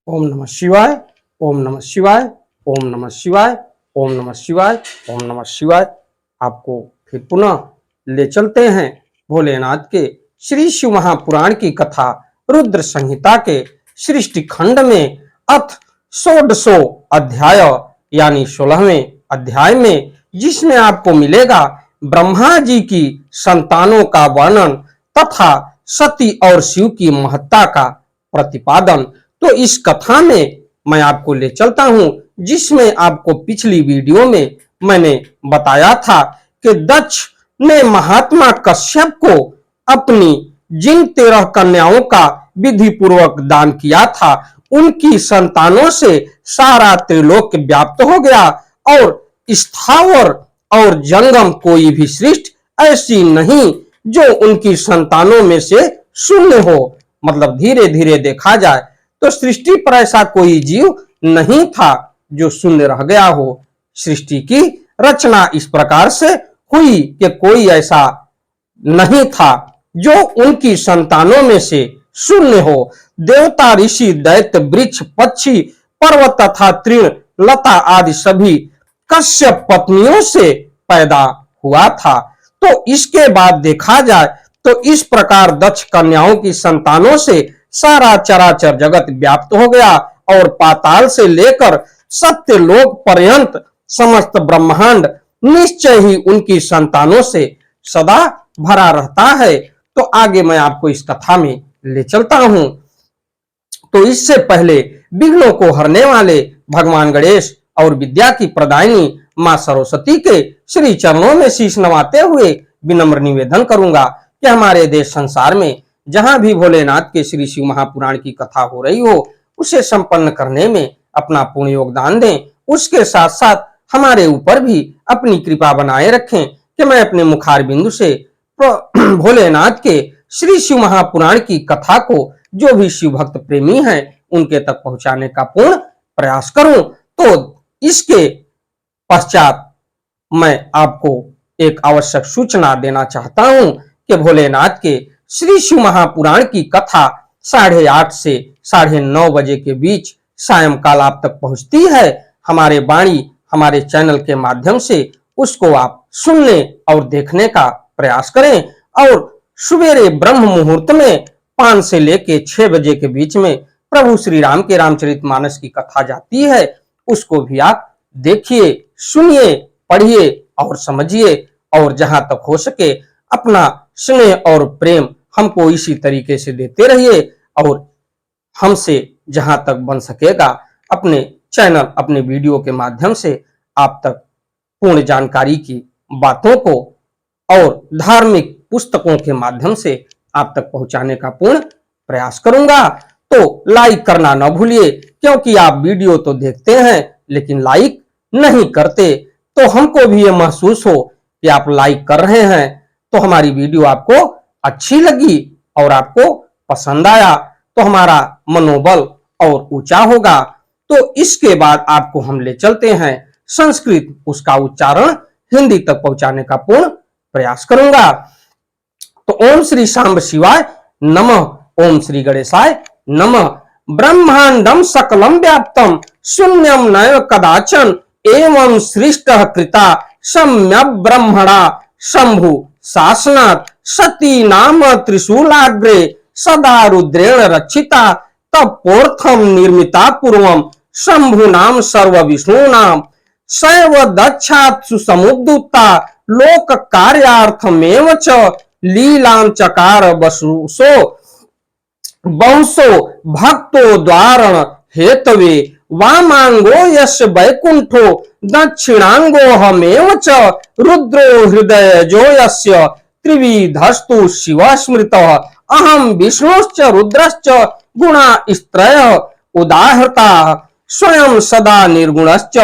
ओम नमः शिवाय। ओम नमः शिवाय। ओम नमः शिवाय। ओम नमः शिवाय। ओम नमः शिवाय। आपको फिर पुनः ले चलते हैं भोलेनाथ के श्री शिव महापुराण की कथा रुद्र संहिता के सृष्टि खंड में अथ 16 अध्याय यानी 16वें अध्याय में, जिसमें आपको मिलेगा ब्रह्मा जी की संतानों का वर्णन तथा सती और शिव की महत्ता का प्रतिपादन। तो इस कथा में मैं आपको ले चलता हूं, जिसमें आपको पिछली वीडियो में मैंने बताया था कि दक्ष ने महात्मा कश्यप को अपनी जिन 13 कन्याओं का विधि पूर्वक दान किया था, उनकी संतानों से सारा त्रिलोक व्याप्त हो गया और स्थावर और जंगम कोई भी सृष्टि ऐसी नहीं जो उनकी संतानों में से शून्य हो। मतलब धीरे धीरे देखा जाए तो सृष्टि पर ऐसा कोई जीव नहीं था जो शून्य रह गया हो। सृष्टि की रचना इस प्रकार से हुई कि कोई ऐसा नहीं था जो उनकी संतानों में से शून्य हो। देवता, ऋषि, दैत्य, वृक्ष, पक्षी, पर्वत तथा तृण, लता आदि सभी कश्यप पत्नियों से पैदा हुआ था। तो इसके बाद देखा जाए तो इस प्रकार दक्ष कन्याओं की संतानों से सारा चराचर जगत व्याप्त हो गया और पाताल से लेकर सत्यलोक पर्यंत समस्त ब्रह्मांड निश्चय ही उनकी संतानों से सदा भरा रहता है। तो आगे मैं आपको इस कथा में ले चलता हूं। तो इससे पहले विघ्नों को हरने वाले भगवान गणेश और विद्या की प्रदायिनी मां सरस्वती के श्री चरणों में शीश नवाते हुए विनम्र निवेदन करूंगा कि हमारे देश संसार में जहां भी भोलेनाथ के श्री शिव महापुराण की कथा हो रही हो, उसे संपन्न करने में अपना पूर्ण योगदान दें। उसके साथ साथ हमारे ऊपर भी अपनी कृपा बनाए रखें कि मैं अपने मुखार बिंदु से भोलेनाथ के श्री शिव महापुराण की कथा को जो भी शिव भक्त प्रेमी हैं उनके तक पहुंचाने का पूर्ण प्रयास करूं। तो इसके पश्चात मैं आपको एक आवश्यक सूचना देना चाहता हूं कि भोलेनाथ के श्री शिव महापुराण की कथा 8:30 से 9:30 बजे के बीच सायंकाल आप तक पहुंचती है। हमारे वाणी हमारे चैनल के माध्यम से उसको आप सुनने और देखने का प्रयास करें। और सुबेरे ब्रह्म मुहूर्त में 5 से लेके 6 बजे के बीच में प्रभु श्री राम के रामचरितमानस की कथा जाती है, उसको भी आप देखिए, सुनिए, पढ़िए और समझिए। और जहां तक हो सके अपना स्नेह और प्रेम हमको इसी तरीके से देते रहिए और हमसे जहां तक बन सकेगा अपने चैनल, अपने वीडियो के माध्यम से आप तक पूर्ण जानकारी की बातों को और धार्मिक पुस्तकों के माध्यम से आप तक पहुंचाने का पूर्ण प्रयास करूंगा। तो लाइक करना न भूलिए, क्योंकि आप वीडियो तो देखते हैं लेकिन लाइक नहीं करते। तो हमको भी ये महसूस हो कि आप लाइक कर रहे हैं, तो हमारी वीडियो आपको अच्छी लगी और आपको पसंद आया तो हमारा मनोबल और ऊंचा होगा। तो इसके बाद आपको हम ले चलते हैं संस्कृत, उसका उच्चारण हिंदी तक पहुंचाने का पूर्ण प्रयास करूंगा। तो ओम श्री सांब शिवाय नमः। ओम श्री गणेशाय नमः। ब्रह्मांडम सकलम व्याप्तम शून्यम नैव कदाचन एवं सृष्टः कृता सम्यक् ब्रह्मणा शंभु शासनात् सती नाम त्रिशूलाग्रे सदा रुद्रेण रक्षिता तपोर्थम निर्मिता पूर्वम शंभु नाम सर्व विष्णु नाम सैव दक्षात् सुसमुद्धुता लोक कार्यार्थमेव च लीलां चकार वसुसो बहुसो भक्तो द्वारण हेतवे वामांगो यश वैकुंठो दक्षिणांगो हमेव च रुद्रो हृदय जो यस्य त्रिविधस्तु शिव स्मृतः अहम विष्णुश्च रुद्रश्च गुणा स्त्रयः उदाहृता स्वयं सदा निर्गुणश्च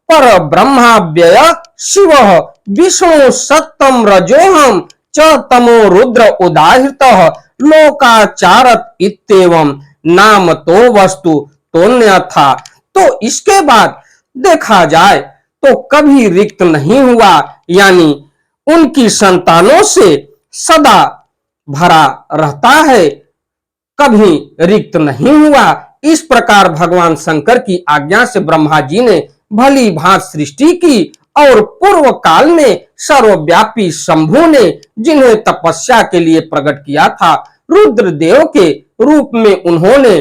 पर ब्रह्माव्यय शिवः विष्णु सत्तम रजोहम च तमो रुद्र उदाहृतः लोकाचारत इत्येवं नाम तो वस्तु तोन्यथा। तो इसके बाद देखा जाए तो कभी रिक्त नहीं हुआ, यानी उनकी संतानों से सदा भरा रहता है, कभी रिक्त नहीं हुआ। इस प्रकार भगवान शंकर की आज्ञा से ब्रह्मा जी ने भली भांति सृष्टि की और पूर्व काल में सर्वव्यापी शंभु ने जिन्हें तपस्या के लिए प्रकट किया था, रुद्रदेव के रूप में उन्होंने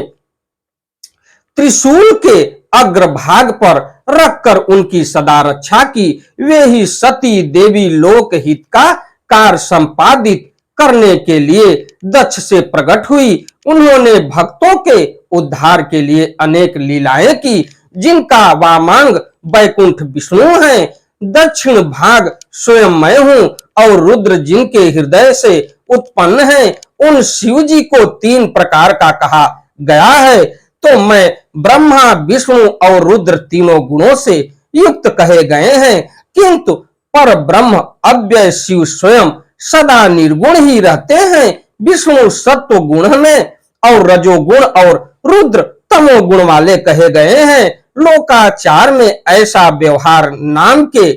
त्रिशूल के अग्रभाग पर रखकर उनकी सदा रक्षा की। वे ही सती देवी लोक हित का कार्य संपादित करने के लिए दक्ष से प्रकट हुई। उन्होंने भक्तों के उद्धार के लिए अनेक लीलाएं की, जिनका वामांग वैकुंठ विष्णु है, दक्षिण भाग स्वयं मैं हूं और रुद्र जिनके हृदय से उत्पन्न है। उन शिव जी को तीन प्रकार का कहा गया है, तो मैं ब्रह्मा विष्णु और रुद्र तीनों गुणों से युक्त कहे गए हैं, किंतु पर ब्रह्म अव्यय शिव स्वयं सदा निर्गुण ही रहते हैं। विष्णु सत्व गुण में और रजोगुण और रुद्र तमोगुण वाले कहे गए हैं। लोकाचार में ऐसा व्यवहार नाम के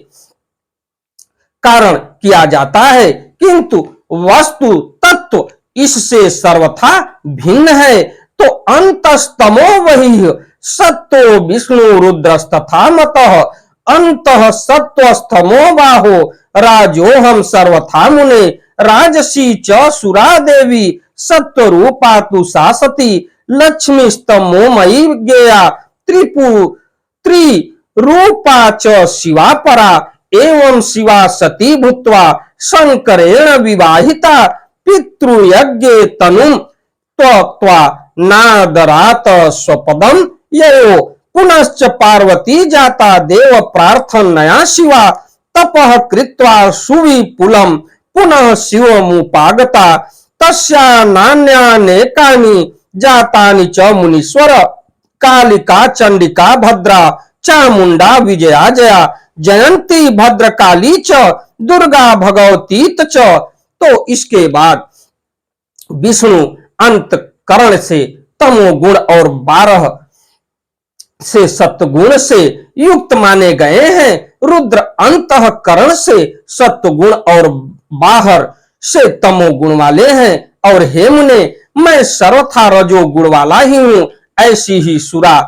कारण किया जाता है, किंतु वस्तु तत्व इससे सर्वथा भिन्न है। तो अंतस्तमो वही सत्तो विष्णु रुद्रस्तथा मतः अंतः सत्वस्थमो बाहो राजोहम सर्वथा मुने राजसी च सुरा देवी सत्व रूपा तु सासती लक्ष्मी स्तमोमयी ज्ञेया त्रिरूपा च शिवा परा एवं शिवा सती भूत्वा शंकरेण विवाहिता पितृयज्ञ तनुम त्वा नादरात स्वपदम यो पुनश्च पार्वती जाता देव प्रार्थनया शिवा तपः कृत्वा सुविपुलम पुनः शिवमुपागता तस्या नान्यानेकानि जातानि च मुनीश्वर कालिका चंडिका भद्रा चामुंडा विजया जया जयंती भद्रकाली च दुर्गा भगवती च। तो इसके बाद विष्णु अंतकरण से तमोगुण और 12 से सत्वगुण से युक्त माने गए हैं। रुद्र अंतःकरण से सत्वगुण और बाहर से तमोगुण वाले हैं। और हे मुने, मैं सर्वथा रजोगुण वाला ही हूं। ऐसी ही सुरा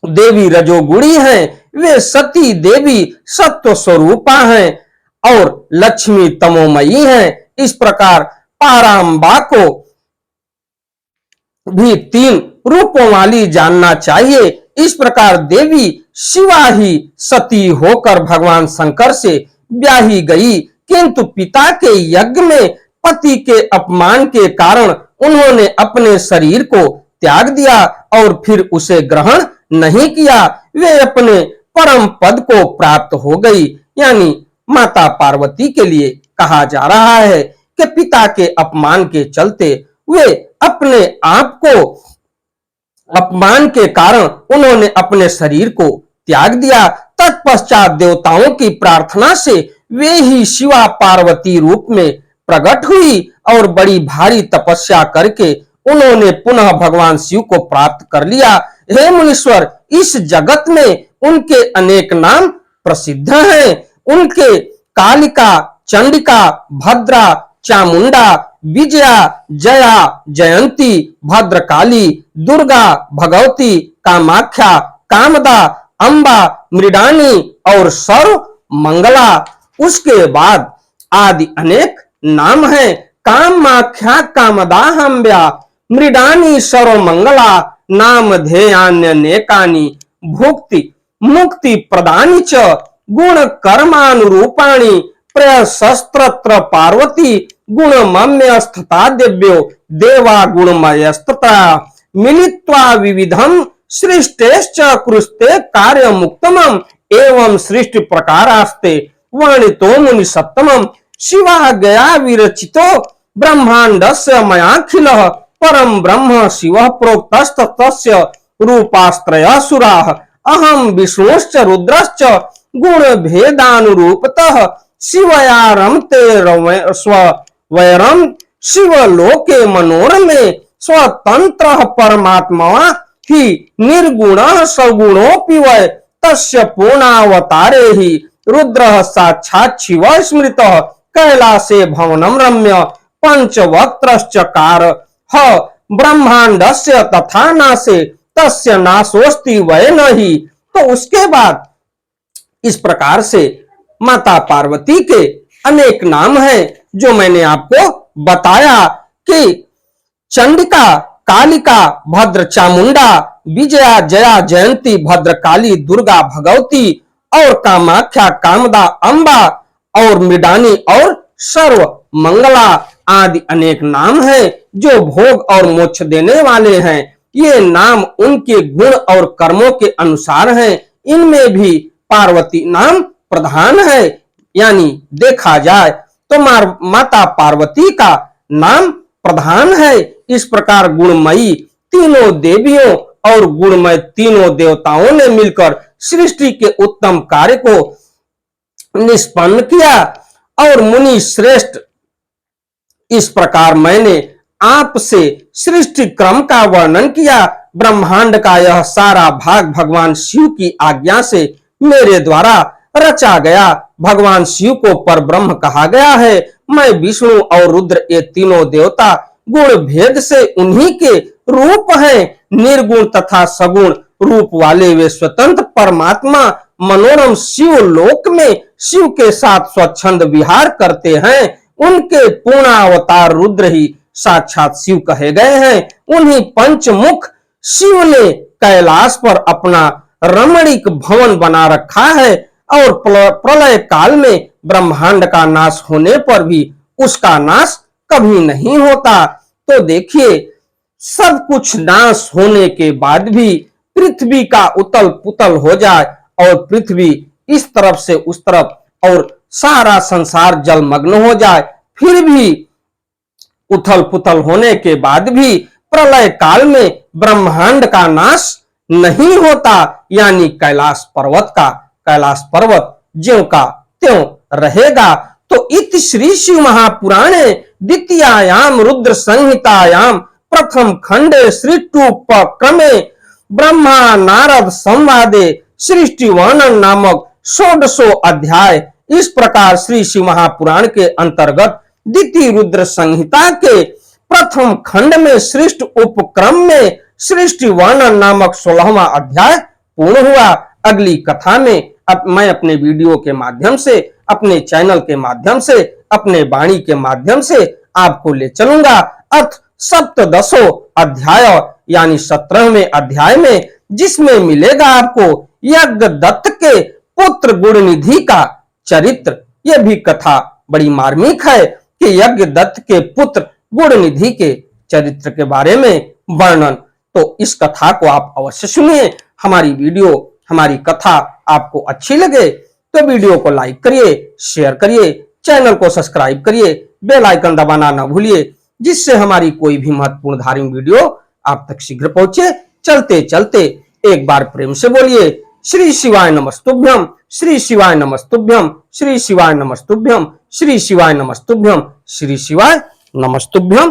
देवी रजोगुणी हैं, वे सती देवी सत्व स्वरूपा हैं और लक्ष्मी तमोमयी हैं। इस प्रकार पाराम्बा को भी 3 रूपों वाली जानना चाहिए। इस प्रकार देवी शिवा ही सती होकर भगवान शंकर से ब्याही गई, किंतु पिता के यज्ञ में पति के अपमान के कारण उन्होंने अपने शरीर को त्याग दिया और फिर उसे ग्रहण नहीं किया। वे अपने परम पद को प्राप्त हो गई। यानी माता पार्वती के लिए कहा जा रहा है कि पिता के अपमान के चलते वे अपने आप को अपमान के कारण उन्होंने अपने शरीर को त्याग दिया। तत्पश्चात देवताओं की प्रार्थना से वे ही शिवा पार्वती रूप में प्रकट हुई और बड़ी भारी तपस्या करके उन्होंने पुनः भगवान शिव को प्राप्त कर लिया। हे मुनीश्वर, इस जगत में उनके अनेक नाम प्रसिद्ध हैं। उनके कालिका, चंडिका, भद्रा, चामुंडा, विजया, जया, जयंती, भद्रकाली, दुर्गा, भगवती, कामाख्या, कामदा, अंबा, मृडानी और सर्व मंगला। उसके बाद आदि अनेक नाम हैं। कामाख्या, कामदा, हम्ब्या, मृडानी, सर्व मंगला, नाम ध्येयान्य नेकानि, भुक्ति मुक्ति प्रदानी च, गुण कर्मानुरूपाणि, प्रशस्त्र पार्वती, गुणमम्य स्थिता दिव्यो, देवा गुणमयस्तता, मिलित्वा विविधम सृष्टेश्च कृस्ते कार्य मुक्तमम, एवं सृष्टि प्रकारास्ते वर्णितो मुनि सत्तमम। शिवा गया विरचितो ब्रह्मांडस्य मयाखिलः, परम ब्रह्म शिवः प्रोक्तस्तस्य रूपास्त्रयः सुराः, अहम विष्णुश्च रुद्रश्च गुण भेदानुरूपतः, शिवयारमते स्वयरम शिवलोके मनोरमे, स्वतंत्र परमात्मा ही निर्गुणः सगुणोऽपि वै, तस्य पूर्णावतारे ही रुद्रः साक्षात् शिवः स्मृतः, कैलासे भवनं रम्य पंचवक्त्रश्चकार ब्रह्मांडस्य तथा नासे तस्य नाशोस्ति वै नहि। तो उसके बाद इस प्रकार से माता पार्वती के अनेक नाम हैं जो मैंने आपको बताया कि चंडिका, कालिका, भद्र चामुंडा, विजया, जया, जयंती, भद्रकाली, दुर्गा, भगवती और कामाख्या, कामदा, अंबा और मृडानी और सर्व मंगला आदि अनेक नाम हैं जो भोग और मोक्ष देने वाले हैं। ये नाम उनके गुण और कर्मों के अनुसार हैं। इनमें भी पार्वती नाम प्रधान है। यानी देखा जाए तो माता पार्वती का नाम प्रधान है। इस प्रकार गुणमयी तीनों देवियों और गुणमय तीनों देवताओं ने मिलकर सृष्टि के उत्तम कार्य को निष्पन्न किया। और मुनि श्रेष्ठ, इस प्रकार मैंने आपसे सृष्टि क्रम का वर्णन किया। ब्रह्मांड का यह सारा भाग भगवान शिव की आज्ञा से मेरे द्वारा रचा गया। भगवान शिव को परब्रह्म कहा गया है। मैं विष्णु और रुद्र ये तीनों देवता गुण भेद से उन्हीं के रूप हैं। निर्गुण तथा सगुण रूप वाले वे स्वतंत्र परमात्मा मनोरम शिव लोक में शिव के साथ स्वच्छंद विहार करते हैं। उनके पूर्णावतार रुद्र ही साक्षात शिव कहे गए हैं। उन्हीं पंचमुख शिव ने कैलाश पर अपना रमणीक भवन बना रखा है और प्रलय काल में ब्रह्मांड का नाश होने पर भी उसका नाश कभी नहीं होता। तो देखिए, सब कुछ नाश होने के बाद भी पृथ्वी का उतल पुतल हो जाए और पृथ्वी इस तरफ से उस तरफ और सारा संसार जलमग्न हो जाए, फिर भी उथल पुथल होने के बाद भी प्रलय काल में ब्रह्मांड का नाश नहीं होता। यानी कैलाश पर्वत ज्यों का त्यों रहेगा। तो इति श्री शिव महापुराणे द्वितीयायाम रुद्र संहितायाम प्रथम खंडे सृष्टुपक्रमे ब्रह्मा नारद संवादे सृष्टि वर्णन नामक 16 अध्याय। इस प्रकार श्री शिव महापुराण के अंतर्गत द्वितीय रुद्र संहिता के प्रथम खंड में सृष्टि उपक्रम में सृष्टि वर्णन नामक 16वां अध्याय पूर्ण हुआ। अगली कथा में मैं अपने वीडियो के माध्यम से, अपने चैनल के माध्यम से, अपने वाणी के माध्यम से आपको ले चलूंगा अर्थ सप्तदशो अध्याय यानी 17वें अध्याय में, जिसमें मिलेगा आपको यज्ञदत्त के पुत्र गुणनिधि का चरित्र। यह भी कथा बड़ी मार्मिक है कि यज्ञदत्त के पुत्र गुणनिधि के चरित्र के बारे में वर्णन। तो इस कथा को आप अवश्य सुनिए। हमारी वीडियो, हमारी कथा आपको अच्छी लगे तो वीडियो को लाइक करिए, शेयर करिए, चैनल को सब्सक्राइब करिए, बेल आइकन दबाना ना भूलिए, जिससे हमारी कोई भी महत्वपूर्ण धार्मिक वीडियो आप तक शीघ्र पहुंचे। चलते चलते एक बार प्रेम से बोलिए श्री शिवाय नमस्तुभ्यम, श्री शिवाय नमस्तुभ्यम, श्री शिवाय नमस्तुभ्यम, श्री शिवाय नमस्तुभ्यम, श्री शिवाय नमस्तुभ्यम।